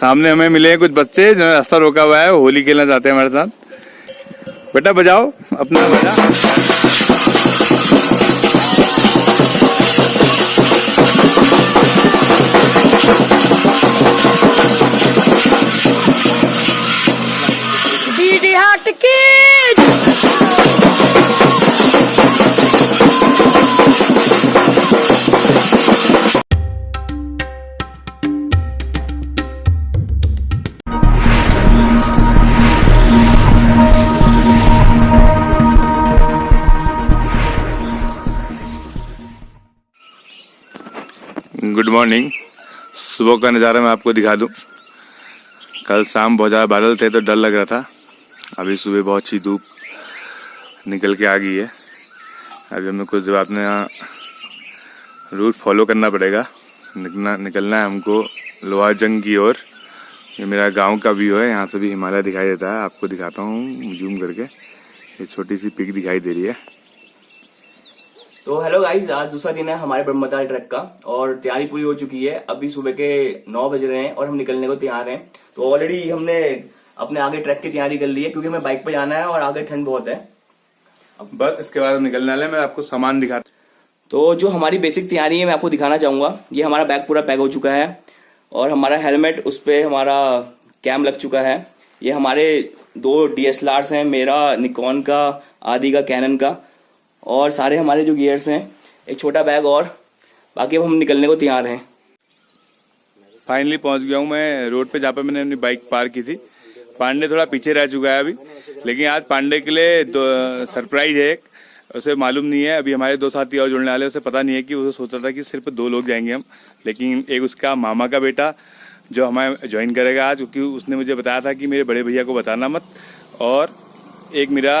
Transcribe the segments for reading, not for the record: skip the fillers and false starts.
सामने हमें मिले हैं कुछ बच्चे जो रास्ता रोका हुआ है, वो होली खेलना चाहते हैं हमारे साथ। बेटा बजाओ अपना बजा। डीडी हाट की गुड मॉर्निंग। सुबह का नज़ारा मैं आपको दिखा दूं। कल शाम बहुत ज़्यादा बादल थे तो डर लग रहा था। अभी सुबह बहुत अच्छी धूप निकल के आ गई है। अभी हमें कुछ देर अपने रूट फॉलो करना पड़ेगा। निकलना है हमको लोहार जंग की ओर। ये मेरा गांव का व्यू है, यहाँ से भी हिमालय दिखाई देता है। आपको दिखाता हूँ जूम करके। ये छोटी सी पिक दिखाई दे रही है। तो हेलो गाइस, आज दूसरा दिन है हमारे ब्रह्मचारी ट्रैक का और तैयारी पूरी हो चुकी है। अभी सुबह के 9 बज रहे हैं और हम निकलने को तैयार हैं। तो ऑलरेडी हमने अपने आगे ट्रैक की तैयारी कर ली है क्योंकि हमें बाइक पे जाना है और आगे ठंड बहुत है। अब बस इसके बाद निकलने वाले, मैं आपको सामान दिखाता। तो जो हमारी बेसिक तैयारी है मैं आपको दिखाना चाहूंगा। ये हमारा बैग पूरा पैक हो चुका है और हमारा हेलमेट, उस पर हमारा कैम लग चुका है। ये हमारे 2 DSLRs हैं, मेरा निकॉन का, आदि का कैनन का, और सारे हमारे जो गियर्स हैं, एक छोटा बैग, और बाकी अब हम निकलने को तैयार हैं। फाइनली पहुंच गया हूं मैं रोड पे जहाँ पे मैंने अपनी बाइक पार्क की थी। पांडे थोड़ा पीछे रह चुका है अभी, लेकिन आज पांडे के लिए सरप्राइज है एक। उसे मालूम नहीं है, अभी हमारे 2 साथी और जुड़ने वाले, उसे पता नहीं है कि उसे सोचा था कि सिर्फ 2 लोग जाएंगे हम, लेकिन एक उसका मामा का बेटा जो हमें ज्वाइन करेगा आज, क्योंकि उसने मुझे बताया था कि मेरे बड़े भैया को बताना मत। और एक मेरा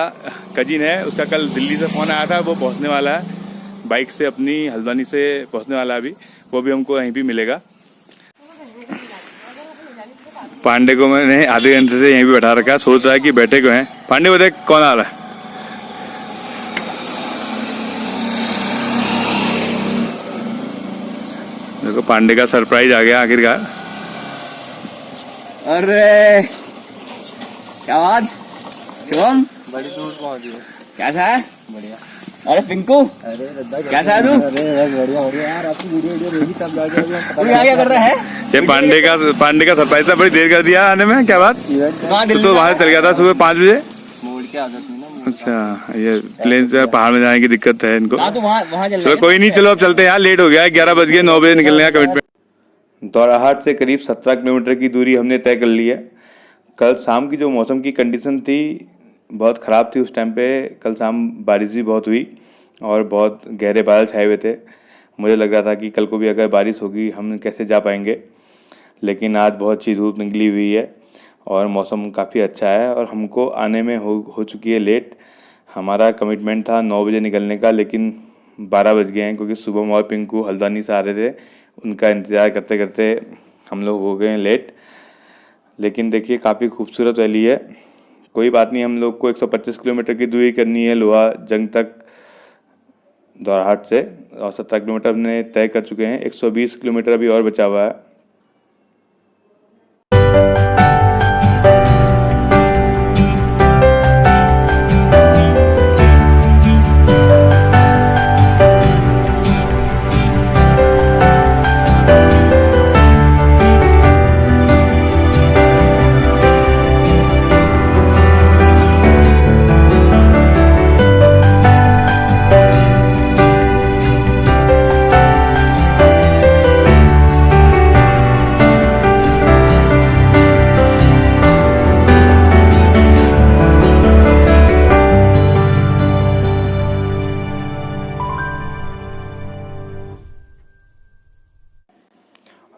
कजिन है, उसका कल दिल्ली से फ़ोन आया था, वो पहुंचने वाला है बाइक से, अपनी हल्द्वानी से पहुंचने वाला है अभी। वो भी हमको यहीं भी मिलेगा। पांडे को मैंने आधे घंटे से यहीं भी बैठा रखा है, सोच रहा है कि बैठे क्यों हैं। पांडे को देख कौन आ रहा है। देखो पांडे का सरप्राइज आ गया आखिरकार। अरे क्या बात शिवम, बड़ी दूर पहुंच गए। कैसा है? बढ़िया। अरे पिंकू, अरे रद्दा कैसा है तू? अरे बस बढ़िया बढ़िया यार, आपकी वीडियो रहेगी तब जाके तू यहाँ क्या कर रहा है? ये पांडे का सरप्राइज था। बड़ी देर कर दिया आने में, क्या बात? तो वहां चल गया था सुबह 5 बजे। मोड़ के आदत नहीं ना। अच्छा, ये प्लेन से पहाड़ में जाने की दिक्कत है इनको। तो वहाँ चल चलो कोई नहीं, चलो अब चलते हैं यार, लेट हो गया है। 11 बज गए, 9 बजे निकलने का कमिटमेंट। दौराहाट से करीब 17 किलोमीटर की दूरी हमने तय कर ली है। कल शाम की जो मौसम की कंडीशन थी बहुत ख़राब थी। उस टाइम पे कल शाम बारिश भी बहुत हुई और बहुत गहरे बादल छाए हुए थे। मुझे लग रहा था कि कल को भी अगर बारिश होगी हम कैसे जा पाएंगे, लेकिन आज बहुत अच्छी धूप निकली हुई है और मौसम काफ़ी अच्छा है। और हमको आने में हो चुकी है लेट। हमारा कमिटमेंट था 9 बजे निकलने का, लेकिन 12 बज गए हैं, क्योंकि सुबह और पिंकू हल्द्वानी से आ रहे थे। उनका इंतज़ार करते करते हम लोग हो गए हैं लेट। लेकिन देखिए काफ़ी खूबसूरत वैली है। कोई बात नहीं, हम लोग को 125 किलोमीटर की दूरी करनी है लोहा जंग तक दौराहाट से, और 17 किलोमीटर हमने तय कर चुके हैं। 120 किलोमीटर अभी और बचा हुआ है।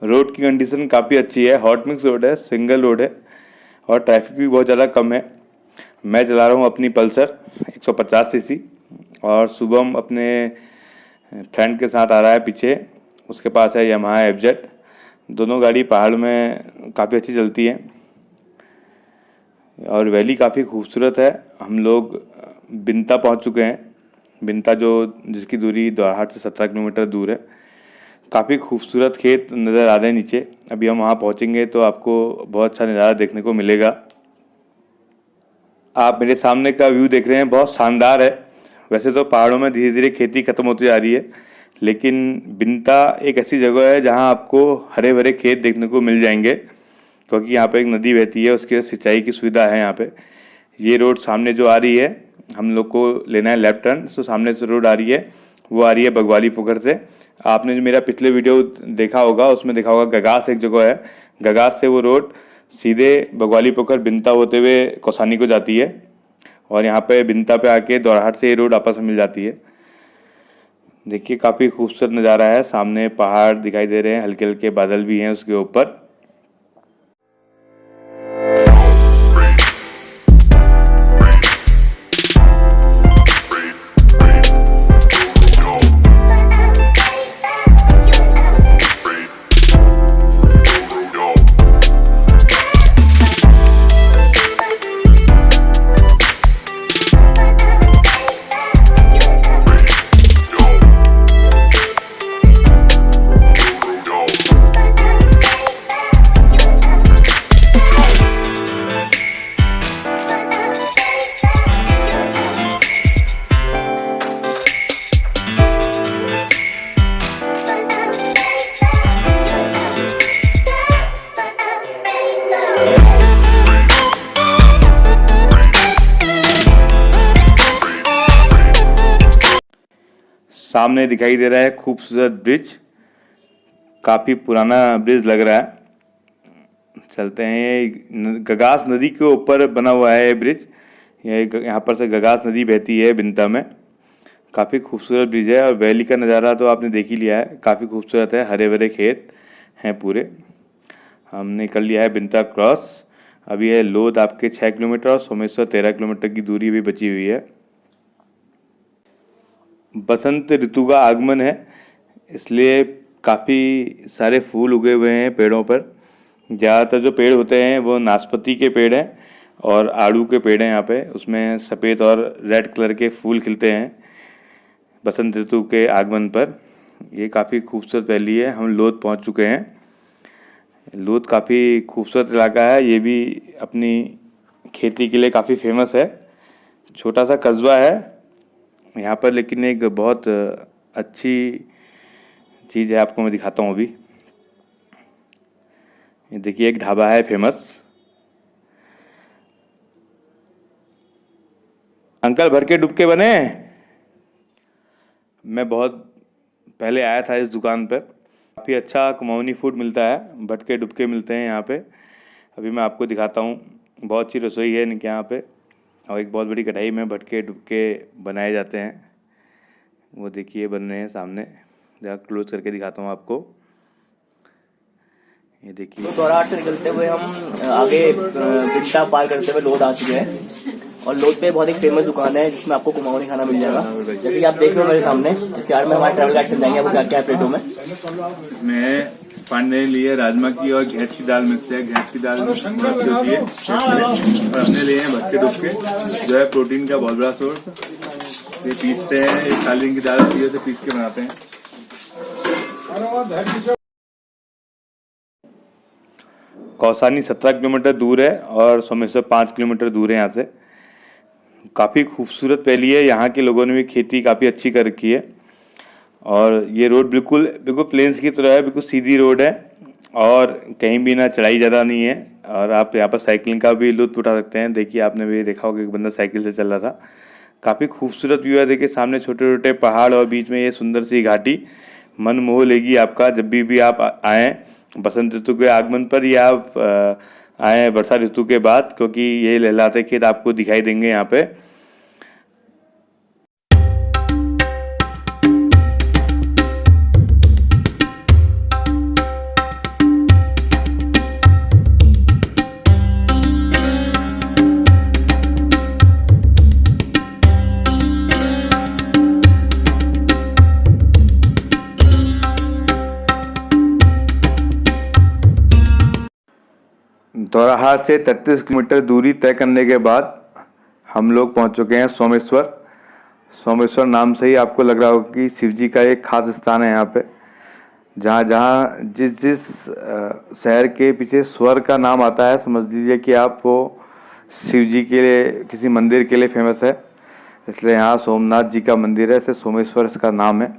रोड की कंडीशन काफ़ी अच्छी है। हॉट मिक्स रोड है, सिंगल रोड है और ट्रैफिक भी बहुत ज़्यादा कम है। मैं चला रहा हूँ अपनी पल्सर 150 सीसी और शुभम अपने फ्रेंड के साथ आ रहा है पीछे। उसके पास है यामाहा FZ। दोनों गाड़ी पहाड़ में काफ़ी अच्छी चलती है और वैली काफ़ी खूबसूरत है। हम लोग बिनता पहुँच चुके हैं। बिनता जिसकी दूरी दौराहाट से 17 किलोमीटर दूर है। काफ़ी खूबसूरत खेत नज़र आ रहे हैं नीचे। अभी हम वहाँ पहुँचेंगे तो आपको बहुत अच्छा नज़ारा देखने को मिलेगा। आप मेरे सामने का व्यू देख रहे हैं, बहुत शानदार है। वैसे तो पहाड़ों में धीरे धीरे खेती खत्म होती जा रही है, लेकिन बिनता एक ऐसी जगह है जहाँ आपको हरे भरे खेत देखने को मिल जाएंगे, क्योंकि यहाँ पे एक नदी बहती है, उसके सिंचाई की सुविधा है यहाँ पे। ये रोड सामने जो आ रही है, हम लोग को लेना है लेफ्ट टर्न, तो सामने से रोड आ रही है, वो आ रही है बगवाली पोखर से। आपने जो मेरा पिछले वीडियो देखा होगा उसमें देखा होगा गगास एक जगह है, गगास से वो रोड सीधे बगवाली पोखर बिनता होते हुए कौसानी को जाती है, और यहाँ पे बिनता पे आके दोराहाट से ये रोड आपस में मिल जाती है। देखिए काफ़ी खूबसूरत नज़ारा है, सामने पहाड़ दिखाई दे रहे हैं, हल्के हल्के बादल भी हैं उसके ऊपर। सामने दिखाई दे रहा है खूबसूरत ब्रिज, काफ़ी पुराना ब्रिज लग रहा है। चलते हैं, ये गगास नदी के ऊपर बना हुआ है ये ब्रिज। यहाँ पर से गगास नदी बहती है बिनता में। काफ़ी खूबसूरत ब्रिज है, और वैली का नज़ारा तो आपने देख ही लिया है, काफ़ी खूबसूरत है, हरे भरे खेत हैं पूरे। हमने कर लिया है बिनता क्रॉस। अभी है लोध आपके 6 किलोमीटर और सोमेश्वर 13 किलोमीटर की दूरी भी बची हुई है। बसंत ऋतु का आगमन है, इसलिए काफ़ी सारे फूल उगे हुए हैं पेड़ों पर। ज़्यादातर जो पेड़ होते हैं वो नाशपाती के पेड़ हैं और आड़ू के पेड़ हैं यहाँ पे, उसमें सफ़ेद और रेड कलर के फूल खिलते हैं बसंत ऋतु के आगमन पर। ये काफ़ी खूबसूरत वैली है। हम लोध पहुँच चुके हैं। लोध काफ़ी खूबसूरत इलाका है, ये भी अपनी खेती के लिए काफ़ी फेमस है। छोटा सा कस्बा है यहाँ पर, लेकिन एक बहुत अच्छी चीज़ है, आपको मैं दिखाता हूँ अभी। ये देखिए एक ढाबा है फेमस। अंकल भर के डुबके बने। मैं बहुत पहले आया था इस दुकान पर, काफ़ी अच्छा कुमाऊनी फूड मिलता है, भटके डुबके मिलते हैं यहाँ पे। अभी मैं आपको दिखाता हूँ, बहुत अच्छी रसोई है इनके यहाँ पे, और एक बहुत बड़ी कढ़ाई में भटके डुबके बनाए जाते हैं। वो देखिए बन रहे हैं सामने, जरा क्लोज करके दिखाता हूँ आपको। ये देखिए। तो दोराहाट से निकलते हुए हम आगे बिनता पार करते हुए लोध आ चुके हैं, और लोध पे बहुत एक फेमस दुकान है जिसमें आपको कुमाऊनी खाना मिल जाएगा। जैसे कि आप देख रहे हो मेरे सामने, इसके बारे में हमारे ट्रैवल गाइड समझाएंगे आपको क्या क्या है प्लेटों में। मैं पांडे लिए राजमा की और घेंच की दाल मिक्स है। घेंच की दाल अच्छी होती है, और हमने लिए हैं भटके डुबके, जो है प्रोटीन का बहुत बड़ा सोर्स। ये पीसते हैं, एक काली रंग की दाल होती है, तो पीस के बनाते हैं। कौसानी 17 किलोमीटर दूर है और सोमेश्वर 5 किलोमीटर दूर है यहाँ से। काफ़ी खूबसूरत वैली है, यहाँ के लोगों ने भी खेती काफ़ी अच्छी कर रखी है। और ये रोड बिल्कुल प्लेन्स की तरह है, बिल्कुल सीधी रोड है, और कहीं भी ना चढ़ाई ज़्यादा नहीं है, और आप यहाँ पर साइकिलिंग का भी लुत्फ उठा सकते हैं। देखिए आपने भी देखा होगा एक बंदा साइकिल से चल रहा था। काफ़ी खूबसूरत व्यू है। देखिए सामने छोटे छोटे पहाड़ और बीच में ये सुंदर सी घाटी मन मोह लेगी आपका जब भी आप आएँ बसंत ऋतु के आगमन पर, या आप आएँ वर्षा ऋतु के बाद, क्योंकि ये लहलाते खेत आपको दिखाई देंगे यहाँ पे। दोराहाट से 33 किलोमीटर दूरी तय करने के बाद हम लोग पहुंच चुके हैं सोमेश्वर। सोमेश्वर नाम से ही आपको लग रहा होगा कि शिव जी का एक खास स्थान है यहाँ पे। जहाँ जहाँ जिस जिस शहर के पीछे स्वर का नाम आता है, समझ लीजिए कि आप वो शिव जी के लिए, किसी मंदिर के लिए फेमस है। इसलिए यहाँ सोमनाथ जी का मंदिर है, इसे सोमेश्वर इसका नाम है।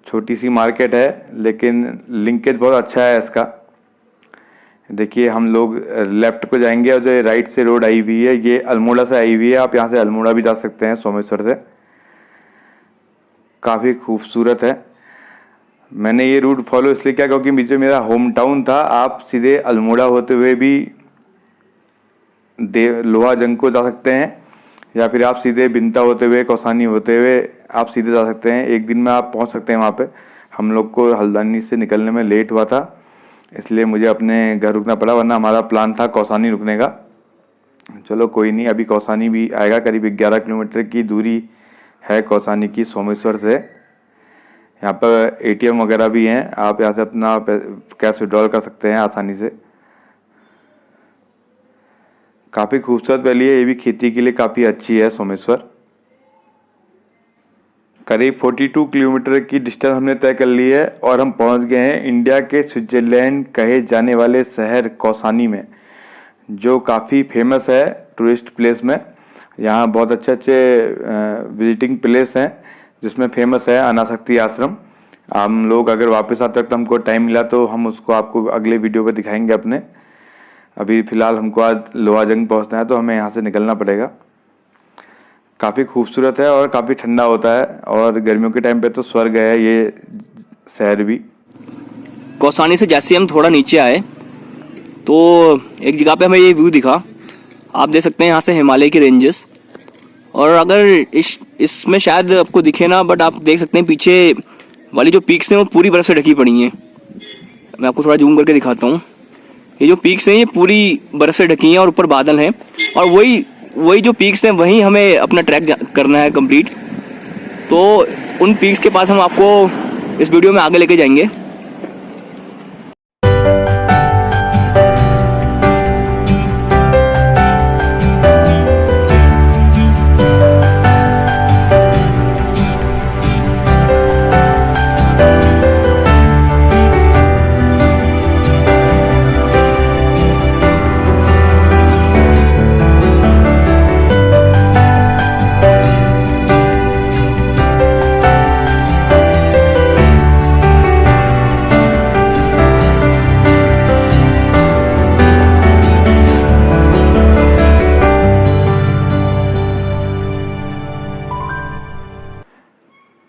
छोटी सी मार्केट है लेकिन लिंकेज बहुत अच्छा है इसका। देखिए हम लोग लेफ्ट को जाएंगे और जो राइट से रोड आई हुई है ये अल्मोड़ा से आई हुई है। आप यहाँ से अल्मोड़ा भी जा सकते हैं सोमेश्वर से। काफ़ी खूबसूरत है। मैंने ये रूट फॉलो इसलिए किया क्योंकि बीच में मेरा होम टाउन था। आप सीधे अल्मोड़ा होते हुए भी लोहा जंग को जा सकते हैं, या फिर आप सीधे बिनता होते हुए, कौसानी होते हुए आप सीधे जा सकते हैं। एक दिन में आप पहुंच सकते हैं वहाँ पे। हम लोग को हल्द्वानी से निकलने में लेट हुआ था, इसलिए मुझे अपने घर रुकना पड़ा, वरना हमारा प्लान था कौसानी रुकने का। चलो कोई नहीं, अभी कौसानी भी आएगा। करीब 11 किलोमीटर की दूरी है कौसानी की सोमेश्वर से। यहाँ पर ATM वगैरह भी हैं, आप यहाँ से अपना कैश विड्रॉल कर सकते हैं आसानी से। काफ़ी खूबसूरत वैली है, ये भी खेती के लिए काफ़ी अच्छी है सोमेश्वर। करीब 42 किलोमीटर की डिस्टेंस हमने तय कर ली है और हम पहुंच गए हैं इंडिया के स्विट्जरलैंड कहे जाने वाले शहर कौसानी में, जो काफ़ी फेमस है टूरिस्ट प्लेस में। यहाँ बहुत अच्छे अच्छे विजिटिंग प्लेस हैं, जिसमें फेमस है अनासक्ति आश्रम। हम लोग अगर वापस आते वक्त हमको टाइम मिला तो हम उसको आपको अगले वीडियो पर दिखाएंगे अपने। अभी फ़िलहाल हमको आज लोहाजंग पहुँचना है तो हमें यहाँ से निकलना पड़ेगा। काफ़ी खूबसूरत है और काफ़ी ठंडा होता है, और गर्मियों के टाइम पे तो स्वर्ग है ये शहर भी। कौसानी से जैसे हम थोड़ा नीचे आए तो एक जगह पे हमें ये व्यू दिखा। आप देख सकते हैं यहाँ से हिमालय की रेंजेस, और अगर इसमें शायद आपको दिखे ना, बट आप देख सकते हैं पीछे वाली जो पीक्स हैं वो पूरी बर्फ़ से ढकी पड़ी हैं। मैं आपको थोड़ा जूम करके दिखाता हूँ। ये जो पीक्स हैं ये पूरी बर्फ़ से ढकी हैं और ऊपर बादल हैं, और वही जो पीक्स हैं वहीं हमें अपना ट्रैक करना है कंप्लीट। तो उन पीक्स के पास हम आपको इस वीडियो में आगे लेके जाएंगे।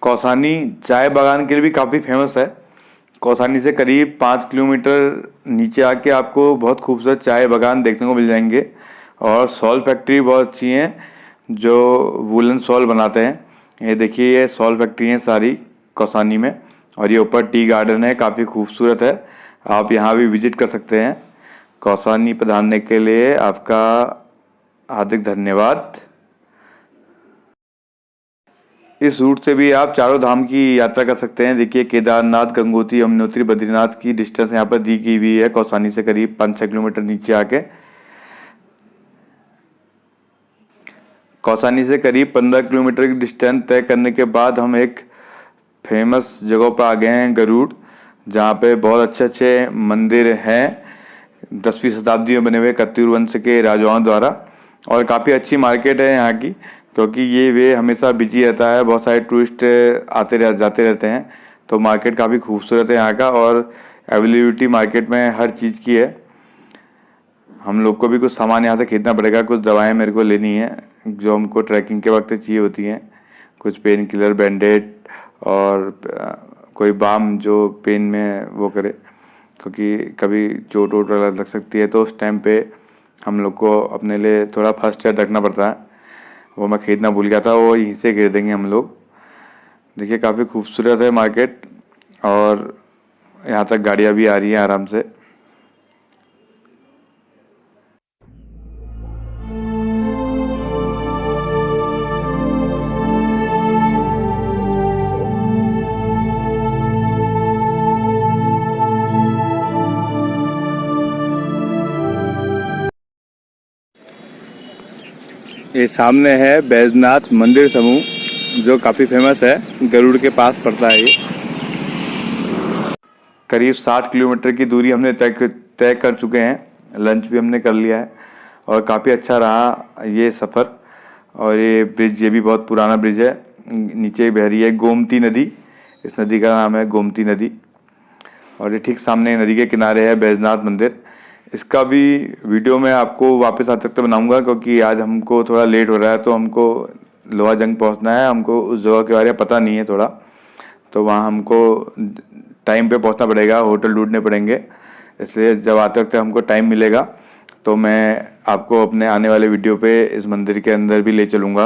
कौसानी चाय बागान के लिए भी काफ़ी फेमस है। कौसानी से करीब 5 किलोमीटर नीचे आके आपको बहुत खूबसूरत चाय बागान देखने को मिल जाएंगे, और सॉल फैक्ट्री बहुत अच्छी हैं जो वूलन सॉल बनाते हैं। ये देखिए, ये सॉल फैक्ट्री हैं सारी कौसानी में, और ये ऊपर टी गार्डन है, काफ़ी खूबसूरत है। आप यहाँ भी विजिट कर सकते हैं। कौसानी पधारने के लिए आपका हार्दिक धन्यवाद। इस रूट से भी आप चारों धाम की यात्रा कर सकते हैं। देखिए, केदारनाथ, गंगोत्री, यमुनोत्री, बद्रीनाथ की डिस्टेंस यहाँ पर दी की हुई है कौसानी से करीब 5-6 किलोमीटर नीचे आके। कौसानी से करीब 15 किलोमीटर की डिस्टेंस तय करने के बाद हम एक फेमस जगह पर आ गए हैं, गरुड़, जहाँ पे बहुत अच्छे अच्छे मंदिर हैं 10वीं शताब्दी में बने हुए कत्यूर वंश के राजाओं द्वारा। और काफ़ी अच्छी मार्केट है यहाँ की, क्योंकि ये वे हमेशा बिजी रहता है, बहुत सारे टूरिस्ट जाते रहते हैं। तो मार्केट काफ़ी खूबसूरत है यहाँ का, और अवेलेबिलिटी मार्केट में हर चीज़ की है। हम लोग को भी कुछ सामान यहाँ से खरीदना पड़ेगा। कुछ दवाएं मेरे को लेनी है जो हमको ट्रैकिंग के वक्त चाहिए होती हैं। कुछ पेन किलर, बैंडेड, और कोई बाम जो पेन में वो करे, क्योंकि कभी चोट वोट लग सकती है, तो उस टाइम पे हम लोग को अपने लिए थोड़ा फर्स्ट एड रखना पड़ता है। वो मैं खरीदना भूल गया था, वो यहीं से खरीदेंगे हम लोग। देखिए, काफ़ी खूबसूरत है मार्केट, और यहाँ तक गाड़ियाँ भी आ रही हैं आराम से। ये सामने है बैजनाथ मंदिर समूह। जो काफ़ी फेमस है, गरुड़ के पास पड़ता है ये। करीब 60 किलोमीटर की दूरी हमने तय कर चुके हैं। लंच भी हमने कर लिया है और काफ़ी अच्छा रहा ये सफ़र। और ये ब्रिज, ये भी बहुत पुराना ब्रिज है। नीचे बह रही है गोमती नदी। इस नदी का नाम है गोमती नदी। और ये ठीक सामने नदी के किनारे है बैजनाथ मंदिर। इसका भी वीडियो मैं आपको वापस आते तक बनाऊंगा, क्योंकि आज हमको थोड़ा लेट हो रहा है, तो हमको लोहा जंग पहुंचना है। हमको उस जगह के बारे में पता नहीं है थोड़ा, तो वहाँ हमको टाइम पे पहुंचना पड़ेगा, होटल ढूंढने पड़ेंगे। इसलिए जब आते वक्त हमको टाइम मिलेगा तो मैं आपको अपने आने वाले वीडियो पे इस मंदिर के अंदर भी ले चलूँगा।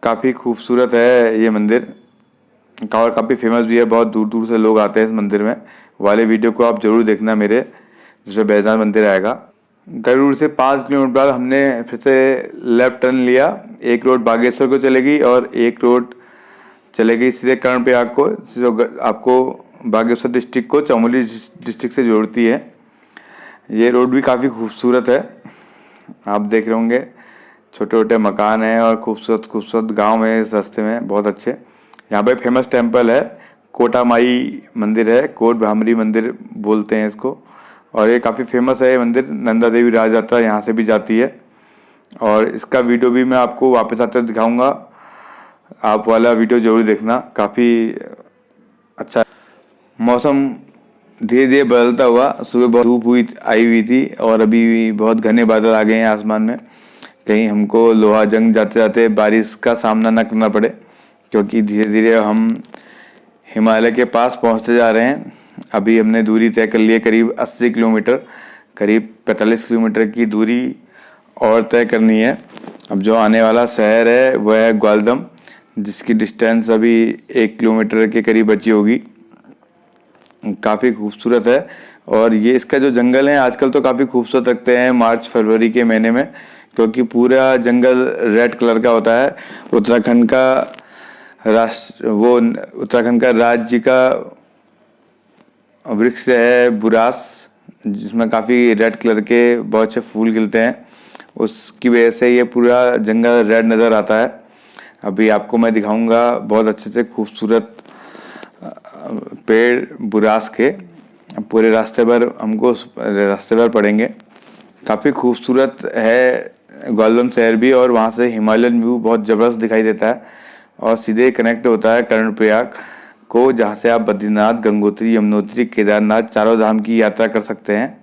काफ़ी खूबसूरत है ये मंदिर और काफ़ी फेमस भी है। बहुत दूर दूर से लोग आते हैं इस मंदिर में। वाले वीडियो को आप ज़रूर देखना मेरे, जिसमें बैजनाथ मंदिर आएगा। गरुड़ से 5 किलोमीटर बाद हमने फिर से लेफ्ट टर्न लिया। एक रोड बागेश्वर को चलेगी और एक रोड चलेगी सीधे कर्णप्रयाग को, जो आपको बागेश्वर डिस्ट्रिक्ट को चमोली डिस्ट्रिक्ट से जोड़ती है। ये रोड भी काफ़ी खूबसूरत है, आप देख रहे होंगे। छोटे छोटे मकान हैं और खूबसूरत खूबसूरत गांव है इस रास्ते में, बहुत अच्छे। यहाँ पे फेमस टेम्पल है, कोटा माई मंदिर है, कोट भ्रामरी मंदिर बोलते हैं इसको। और ये काफ़ी फेमस है ये मंदिर। नंदा देवी राज यात्रा यहाँ से भी जाती है और इसका वीडियो भी मैं आपको वापस आते दिखाऊंगा। आप वाला वीडियो जरूर देखना, काफ़ी अच्छा। मौसम धीरे धीरे बदलता हुआ, सुबह बहुत धूप आई हुई थी और अभी बहुत घने बादल आ गए हैं आसमान में। कहीं हमको लोहा जंग जाते जाते बारिश का सामना न करना पड़े, क्योंकि धीरे धीरे हम हिमालय के पास पहुंचते जा रहे हैं। अभी हमने दूरी तय कर ली है करीब 80 किलोमीटर, करीब 45 किलोमीटर की दूरी और तय करनी है। अब जो आने वाला शहर है वह है ग्वालदम, जिसकी डिस्टेंस अभी 1 किलोमीटर के करीब बची होगी। काफ़ी खूबसूरत है और ये इसका जो जंगल है आजकल तो काफ़ी खूबसूरत लगते हैं मार्च फरवरी के महीने में, क्योंकि पूरा जंगल रेड कलर का होता है। उत्तराखंड का राज्य का वृक्ष है बुरास, जिसमें काफ़ी रेड कलर के बहुत अच्छे फूल खिलते हैं। उसकी वजह से ये पूरा जंगल रेड नज़र आता है। अभी आपको मैं दिखाऊंगा बहुत अच्छे से खूबसूरत पेड़ बुरास के। पूरे रास्ते भर हमको रास्ते भर पड़ेंगे। काफ़ी खूबसूरत है ग्वालदम शहर भी, और वहाँ से हिमालयन व्यू बहुत ज़बरदस्त दिखाई देता है और सीधे कनेक्ट होता है कर्णप्रयाग को, जहाँ से आप बद्रीनाथ, गंगोत्री, यमुनोत्री, केदारनाथ चारों धाम की यात्रा कर सकते हैं।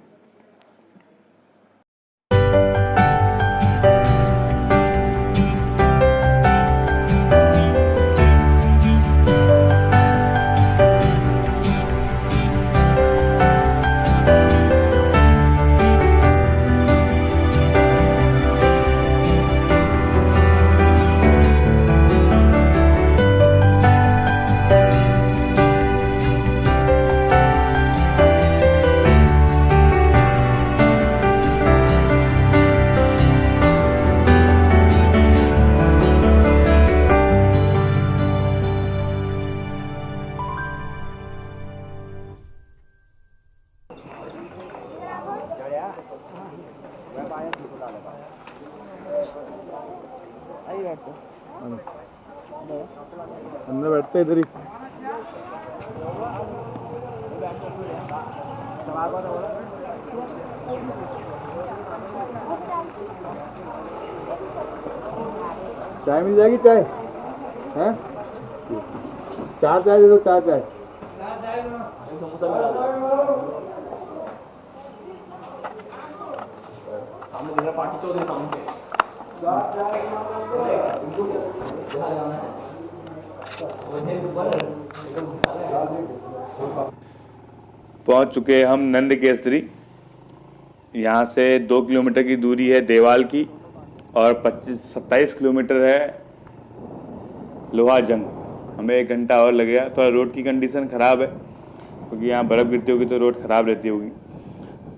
अंदर बैठते इधर ही। चाय मिल जाएगी? चाय है? 4 चाय दे दो, 4 चाय। पहुंच चुके हैं हम नंद केसरी। यहाँ से 2 किलोमीटर की दूरी है देवाल की और 27 किलोमीटर है लोहा जंग। हमें 1 घंटा और लगेगा। थोड़ा रोड की कंडीशन ख़राब है, क्योंकि यहाँ बर्फ़ गिरती होगी तो रोड ख़राब रहती होगी।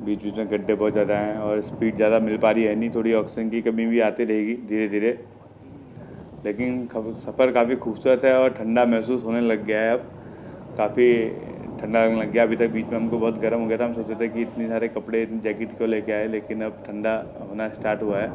बीच बीच में गड्ढे बहुत ज़्यादा हैं और स्पीड ज़्यादा मिल पा रही है नहीं। थोड़ी ऑक्सीजन की कमी भी आती रहेगी धीरे धीरे, लेकिन सफ़र काफ़ी खूबसूरत है और ठंडा महसूस होने लग गया है। अब काफ़ी ठंडा लगने लग गया। अभी तक बीच में हमको बहुत गर्म हो गया था। हम सोचे थे कि इतनी सारे कपड़े, इतनी जैकेट क्यों लेके आए, लेकिन अब ठंडा होना स्टार्ट हुआ है।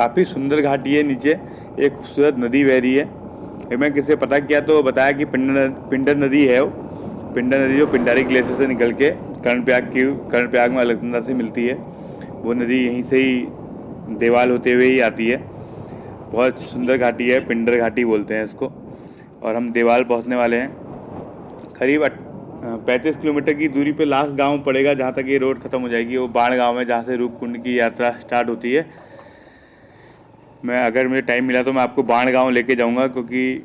काफ़ी सुंदर घाटी है। नीचे एक खूबसूरत नदी बह रही है। मैं किसी से पता किया तो बताया कि पिंडर नदी है वो। पिंडर नदी जो पिंडारी ग्लेशियर से निकल के कर्णप्रयाग में अलकनंदा से मिलती है, वो नदी यहीं से ही देवाल होते हुए ही आती है। बहुत सुंदर घाटी है, पिंडर घाटी बोलते हैं इसको। और हम देवाल पहुंचने वाले हैं। करीब 35 किलोमीटर की दूरी पे लास्ट गांव पड़ेगा जहां तक ये रोड ख़त्म हो जाएगी। वो बाण गांव है जहां से रूपकुंड की यात्रा स्टार्ट होती है। अगर मुझे टाइम मिला तो मैं आपको बाण गांव लेके जाऊंगा, क्योंकि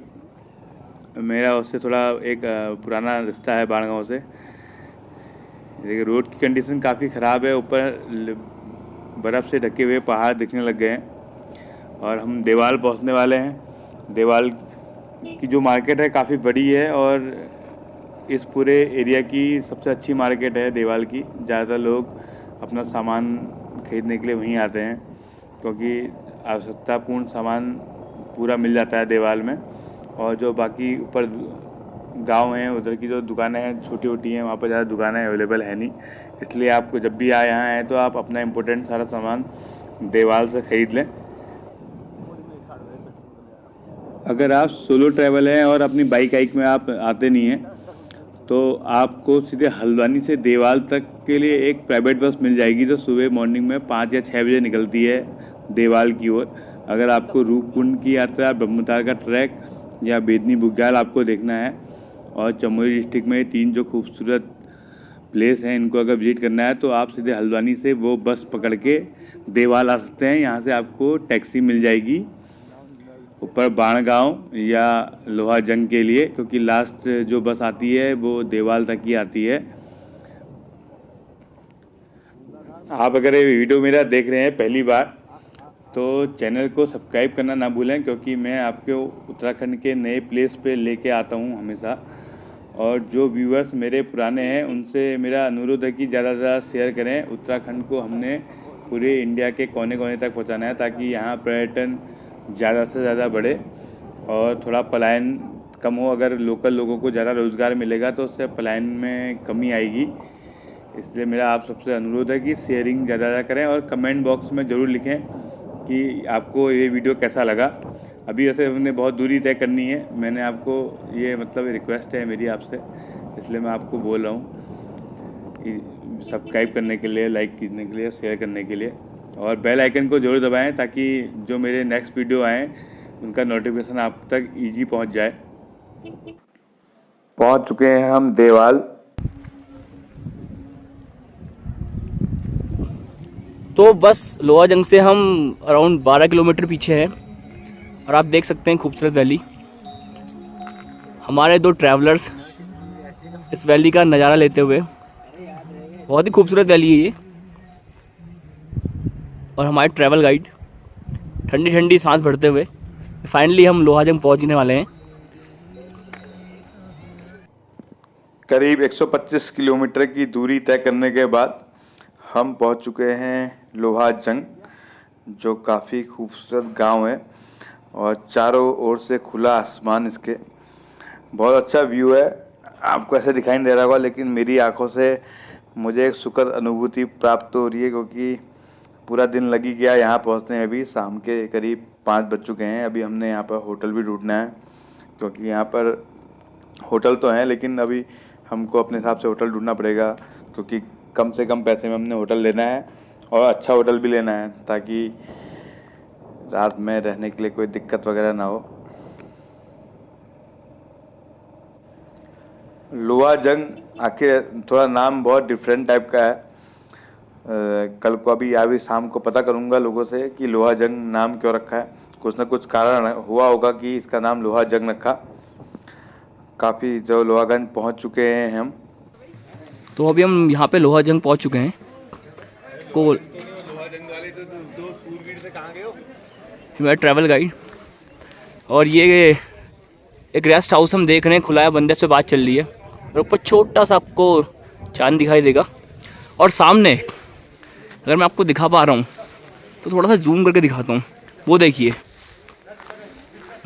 मेरा उससे थोड़ा एक पुराना रिश्ता है बाण गांव से। देखिए रोड की कंडीशन काफ़ी ख़राब है। ऊपर बर्फ़ से ढके हुए पहाड़ दिखने लग गए हैं और हम देवाल पहुंचने वाले हैं। देवाल की जो मार्केट है काफ़ी बड़ी है और इस पूरे एरिया की सबसे अच्छी मार्केट है देवाल की। ज़्यादातर लोग अपना सामान खरीदने के लिए वहीं आते हैं, क्योंकि आवश्यकतापूर्ण सामान पूरा मिल जाता है देवाल में। और जो बाकी ऊपर गांव हैं उधर की जो दुकानें हैं छोटी छोटी हैं, वहाँ पर ज़्यादा दुकानें अवेलेबल है नहीं। इसलिए आपको जब भी यहाँ आए तो आप अपना इम्पोर्टेंट सारा सामान देवाल से ख़रीद लें। अगर आप सोलो ट्रैवल हैं और अपनी बाइक में आप आते नहीं हैं तो आपको सीधे हल्द्वानी से देवाल तक के लिए एक प्राइवेट बस मिल जाएगी जो सुबह मॉर्निंग में 5 या 6 बजे निकलती है देवाल की ओर। अगर आपको रूपकुंड की यात्रा, ब्रह्मताल का ट्रैक या बेदनी बुग्याल आपको देखना है और चमोली डिस्ट्रिक्ट में 3 जो खूबसूरत प्लेस हैं इनको अगर विजिट करना है तो आप सीधे हल्द्वानी से वो बस पकड़ के देवाल आ सकते हैं। यहाँ से आपको टैक्सी मिल जाएगी ऊपर बाणगांव या लोहा जंग के लिए, क्योंकि लास्ट जो बस आती है वो देवाल तक ही आती है। आप अगर ये वीडियो मेरा देख रहे हैं पहली बार तो चैनल को सब्सक्राइब करना ना भूलें, क्योंकि मैं आपके उत्तराखंड के नए प्लेस पे लेके आता हूँ हमेशा। और जो व्यूअर्स मेरे पुराने हैं उनसे मेरा अनुरोध है कि ज़्यादा से ज़्यादा शेयर करें। उत्तराखंड को हमने पूरे इंडिया के कोने कोने तक पहुँचाना है ताकि यहाँ पर्यटन ज़्यादा से ज़्यादा बढ़े और थोड़ा पलायन कम हो। अगर लोकल लोगों को ज़्यादा रोज़गार मिलेगा तो उससे पलायन में कमी आएगी। इसलिए मेरा आप सबसे अनुरोध है कि शेयरिंग ज़्यादा करें और कमेंट बॉक्स में ज़रूर लिखें कि आपको ये वीडियो कैसा लगा। अभी वैसे हमने बहुत दूरी तय करनी है, मैंने आपको ये मतलब रिक्वेस्ट है मेरी आपसे, इसलिए मैं आपको बोल रहा हूँ सब्सक्राइब करने के लिए, लाइक करने के लिए, शेयर करने के लिए और बेल आइकन को जरूर दबाएं ताकि जो मेरे नेक्स्ट वीडियो आएँ उनका नोटिफिकेशन आप तक ईजी पहुंच जाए। पहुंच चुके हैं हम देवाल। तो बस लोहा जंग से हम अराउंड 12 किलोमीटर पीछे हैं और आप देख सकते हैं खूबसूरत वैली। हमारे 2 ट्रैवलर्स इस वैली का नज़ारा लेते हुए, बहुत ही खूबसूरत वैली है ये। और हमारे ट्रैवल गाइड ठंडी ठंडी सांस भरते हुए फाइनली हम लोहा जंग पहुंचने वाले हैं। करीब 125 किलोमीटर की दूरी तय करने के बाद हम पहुंच चुके हैं लोहा जंग, जो काफ़ी खूबसूरत गांव है और चारों ओर से खुला आसमान। इसके बहुत अच्छा व्यू है। आपको ऐसे दिखाई नहीं दे रहा होगा लेकिन मेरी आंखों से मुझे एक सुखद अनुभूति प्राप्त हो रही है, क्योंकि पूरा दिन लगी गया यहाँ पहुँचने में। अभी शाम के करीब 5 बज चुके हैं। अभी हमने यहाँ पर होटल भी ढूंढना है, क्योंकि यहाँ पर होटल तो हैं लेकिन अभी हमको अपने हिसाब से होटल ढूंढना पड़ेगा, क्योंकि कम से कम पैसे में हमने होटल लेना है और अच्छा होटल भी लेना है ताकि रात में रहने के लिए कोई दिक्कत वगैरह ना हो। लोहा जंग आखिर थोड़ा नाम बहुत डिफरेंट टाइप का है। कल को अभी शाम को पता करूंगा लोगों से कि लोहा जंग नाम क्यों रखा है। कुछ ना कुछ कारण हुआ होगा कि इसका नाम लोहा जंग रखा। काफ़ी जो लोहागंज पहुंच चुके हैं हम। तो अभी हम यहाँ पे लोहा जंग पहुँच चुके हैं। कोल मेरा ट्रैवल गाइड और ये एक रेस्ट हाउस हम देख रहे हैं, खुला है, बंदे से बात चल रही है और ऊपर छोटा सा आपको चांद दिखाई देगा। और सामने अगर मैं आपको दिखा पा रहा हूँ तो थोड़ा सा जूम करके दिखाता हूँ, वो देखिए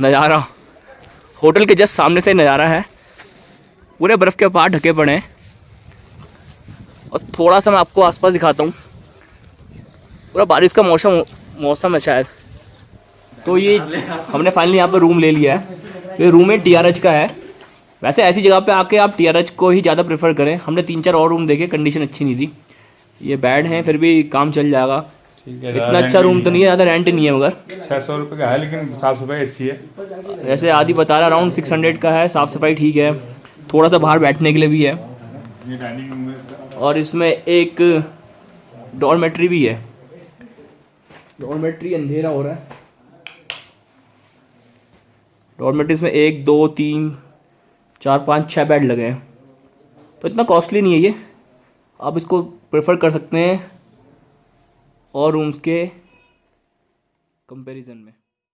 नज़ारा। होटल के जस्ट सामने से नज़ारा है, पूरे बर्फ़ के पहाड़ ढके पड़े हैं। और थोड़ा सा मैं आपको आसपास दिखाता हूँ, पूरा बारिश का मौसम है शायद, तो ये हमने फाइनली यहाँ पर रूम ले लिया है। ये रूम है TRH का है। वैसे ऐसी जगह पे आके आप TRH को ही ज़्यादा प्रेफर करें। हमने 3-4 और रूम देखे, कंडीशन अच्छी नहीं थी। ये बेड है, फिर भी काम चल जाएगा। इतना अच्छा रूम तो नहीं है, ज़्यादा रेंट नहीं है, मगर 600 रुपये का है, लेकिन साफ़ सफाई अच्छी है। वैसे आदि बता रहा अराउंड 600 का है। साफ़ सफाई ठीक है, थोड़ा सा बाहर बैठने के लिए भी है। ये डाइनिंग रूम है। और इसमें एक डॉर्मेट्री भी है। डॉर्मेट्री अंधेरा हो रहा है। डॉर्मेट्रीज में 1 2 3 4 5 6 बेड लगे हैं, तो इतना कॉस्टली नहीं है ये। आप इसको प्रेफर कर सकते हैं और रूम्स के कंपैरिजन में।